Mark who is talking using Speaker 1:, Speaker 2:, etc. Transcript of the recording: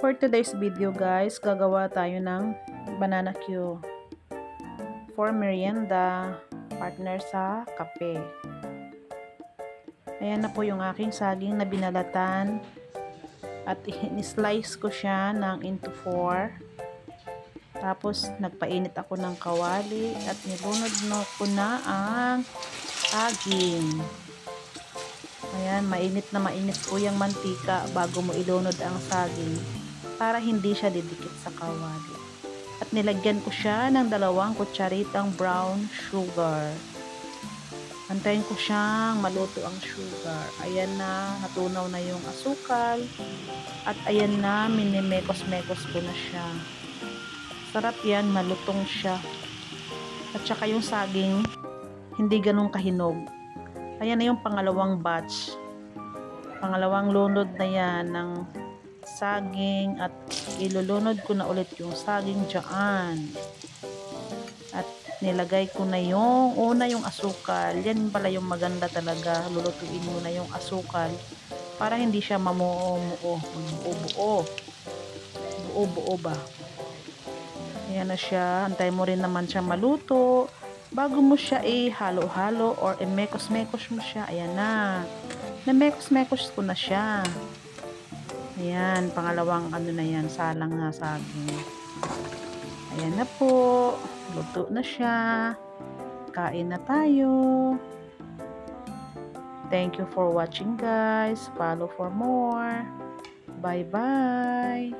Speaker 1: For today's video guys, gagawa tayo ng banana Q for merienda, partner sa kape. Ayan na po yung aking saging na binalatan at in-slice ko siya ng into 4. Tapos nagpainit ako ng kawali at nilunod ko na ang saging. Ayan, mainit na mainit po yung mantika bago mo ilunod ang saging para hindi siya didikit sa kawali. At nilagyan ko siya ng 2 kutsaritang brown sugar. Antayin ko siyang maluto ang sugar. Ayan na, natunaw na yung asukal. At ayan na, minimekos-mekos ko na siya. Sarap yan, malutong siya. At saka yung saging, hindi ganun kahinog. Ayan na yung pangalawang batch. Pangalawang lunod na yan ng saging at ilulunod ko na ulit yung saging dyan. At nilagay ko na yung yung asukal. Yan pala yung maganda talaga. Lulutuin mo na yung asukal para hindi siya mamuo-muo. Buo-buo. Buo-buo ba? Ayan na siya. Antay mo rin naman siya maluto. Bago mo siya halo-halo or mekos-mekos mo siya. Ayan na. Na-mekos-mekos ko na siya. Ayan, pangalawang na yan, salang na saging. Ayan na po. Luto na siya. Kain na tayo. Thank you for watching guys. Follow for more. Bye-bye.